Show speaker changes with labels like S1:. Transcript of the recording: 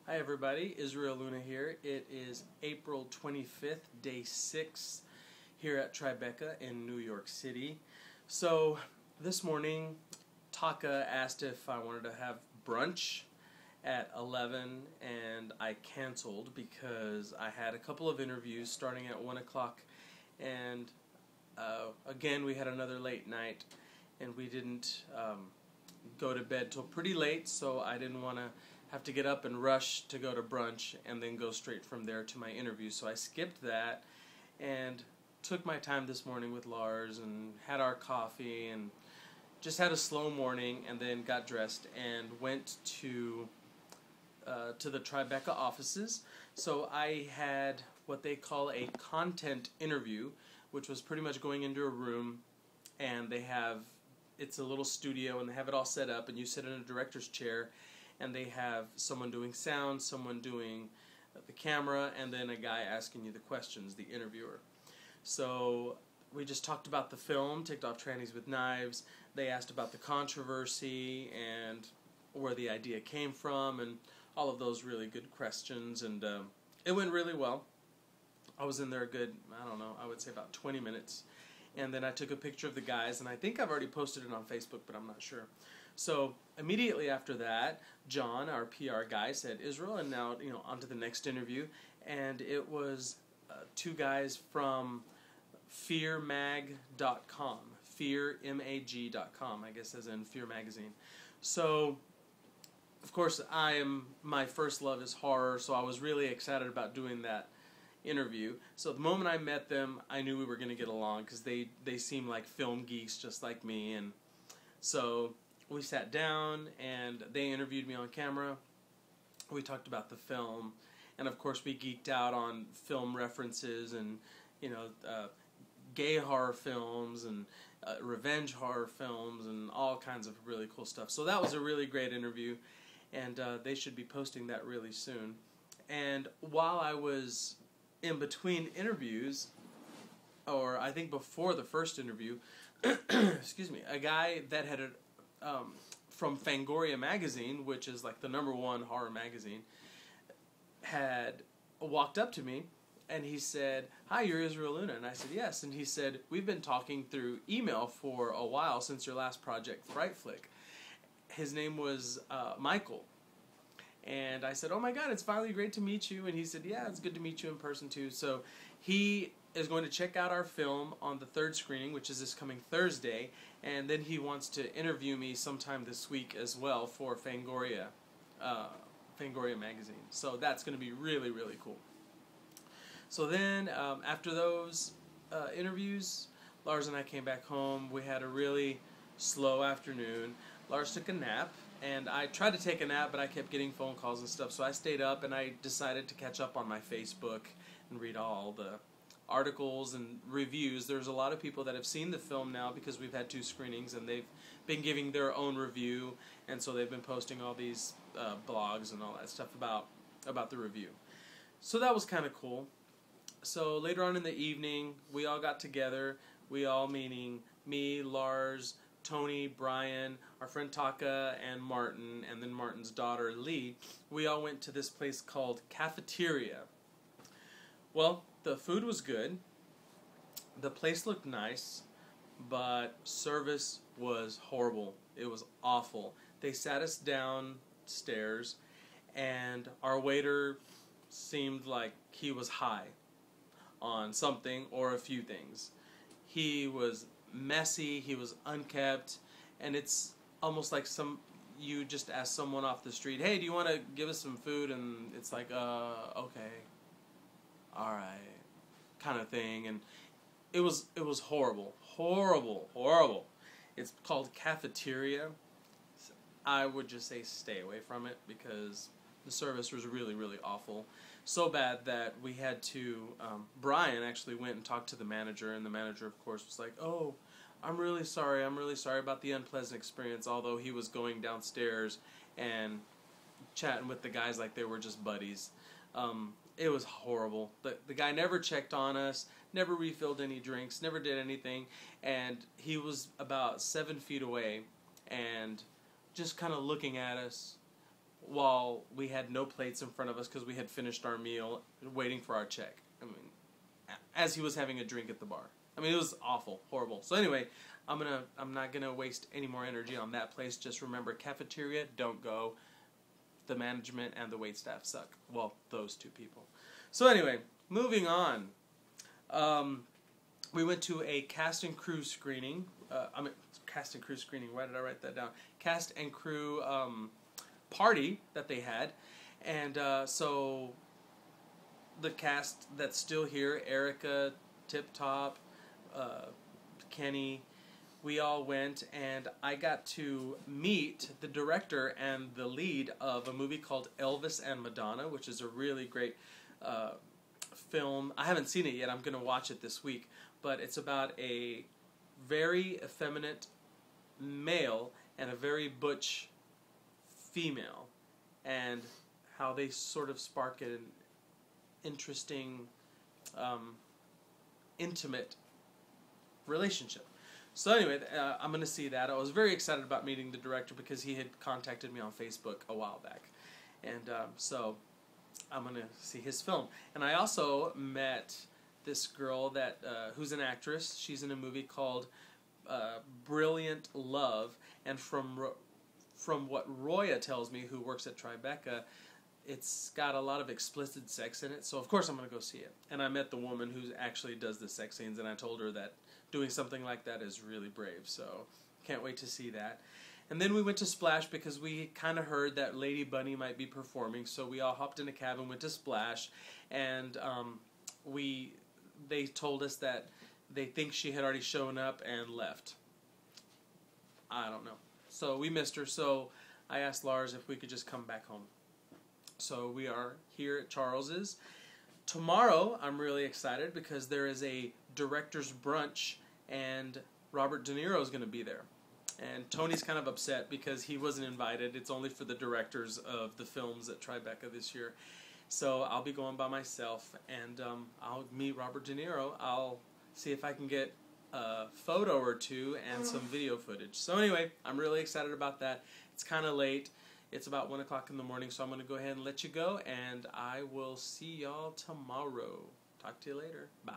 S1: Hi everybody, Israel Luna here. It is April 25th, day 6 here at TriBeCa in New York City. So this morning, Taka asked if I wanted to have brunch at 11 and I canceled because I had a couple of interviews starting at 1 o'clock and again we had another late night and we didn't go to bed till pretty late, so I didn't want to have to get up and rush to go to brunch and then go straight from there to my interview. So I skipped that and took my time this morning with Lars and had our coffee and just had a slow morning, and then got dressed and went to the TriBeCa offices. So I had what they call a content interview, which was pretty much going into a room and it's a little studio and they have it all set up and you sit in a director's chair and they have someone doing sound, someone doing the camera, and then a guy asking you the questions, the interviewer. So we just talked about the film, Ticked Off Trannies with Knives. They asked about the controversy and where the idea came from and all of those really good questions, and it went really well. I was in there a good, I would say about 20 minutes. And then I took a picture of the guys, and I think I've already posted it on Facebook, but I'm not sure. So immediately after that, John, our PR guy, said, Israel, and now on to the next interview. And it was two guys from fearmag.com, fearmag.com, I guess as in Fear Magazine. So, of course, my first love is horror, so I was really excited about doing that interview. So the moment I met them, I knew we were going to get along because they seem like film geeks just like me. And so we sat down and they interviewed me on camera. We talked about the film, and of course we geeked out on film references and gay horror films and revenge horror films and all kinds of really cool stuff. So that was a really great interview, and they should be posting that really soon. And while I was in between interviews, or I think before the first interview, excuse me, a guy that had from Fangoria magazine, which is like the #1 horror magazine, had walked up to me and he said, "Hi, you're Israel Luna." And I said, "Yes." And he said, "We've been talking through email for a while since your last project, Fright Flick." His name was Michael. And I said, "Oh my God, it's finally great to meet you." And he said, "Yeah, it's good to meet you in person too." So he is going to check out our film on the 3rd screening, which is this coming Thursday, and then he wants to interview me sometime this week as well for Fangoria magazine. So that's going to be really, really cool. So then after those interviews, Lars and I came back home. We had a really slow afternoon. Lars took a nap, and I tried to take a nap, but I kept getting phone calls and stuff, so I stayed up and I decided to catch up on my Facebook and read all the articles and reviews. There's a lot of people that have seen the film now because we've had 2 screenings, and they've been giving their own review, and so they've been posting all these blogs and all that stuff about the review. So that was kind of cool. So later on in the evening, we all got together. We all, meaning me, Lars, Tony, Brian, our friend Taka, and Martin, and then Martin's daughter, Lee. We all went to this place called Cafeteria. Well, the food was good. The place looked nice, but service was horrible. It was awful. They sat us downstairs, and our waiter seemed like he was high on something or a few things. He was messy, he was unkept, and it's almost like you just ask someone off the street, "Hey, do you want to give us some food?" And it's like, okay, alright, kind of thing. And it was horrible. It's called Cafeteria. I would just say stay away from it because the service was really, really awful. So bad that we had to, Brian actually went and talked to the manager, and the manager, of course, was like, "Oh, I'm really sorry about the unpleasant experience," although he was going downstairs and chatting with the guys like they were just buddies. It was horrible. The guy never checked on us, never refilled any drinks, never did anything, and he was about 7 feet away and just kind of looking at us, while we had no plates in front of us because we had finished our meal, waiting for our check. I mean, as he was having a drink at the bar. I mean, it was awful, horrible. So anyway, I'm not gonna waste any more energy on that place. Just remember, cafeteria, don't go. The management and the waitstaff suck. Well, those two people. So anyway, moving on. We went to a cast and crew screening. Cast and crew screening. Why did I write that down? Cast and crew party that they had, and so the cast that's still here: Erica, Tip Top, Kenny. We all went, and I got to meet the director and the lead of a movie called Elvis and Madonna, which is a really great film. I haven't seen it yet. I'm going to watch it this week, but it's about a very effeminate male and a very butch female, and how they sort of spark an interesting, intimate relationship. So anyway, I'm going to see that. I was very excited about meeting the director because he had contacted me on Facebook a while back. And so I'm going to see his film. And I also met this girl that who's an actress. She's in a movie called Brilliant Love. And from what Roya tells me, who works at TriBeCa, it's got a lot of explicit sex in it. So of course I'm going to go see it. And I met the woman who actually does the sex scenes, and I told her that doing something like that is really brave, so can't wait to see that. And then we went to Splash because we kind of heard that Lady Bunny might be performing, so we all hopped in a cab and went to Splash, and they told us that they think she had already shown up and left. I don't know. So we missed her, so I asked Lars if we could just come back home. So we are here at Charles's. Tomorrow, I'm really excited because there is a director's brunch, and Robert De Niro is going to be there. And Tony's kind of upset because he wasn't invited. It's only for the directors of the films at TriBeCa this year. So I'll be going by myself, and I'll meet Robert De Niro. I'll see if I can get a photo or two and some video footage. So anyway, I'm really excited about that. It's kind of late. It's about 1 o'clock in the morning, so I'm going to go ahead and let you go, and I will see y'all tomorrow. Talk to you later. Bye.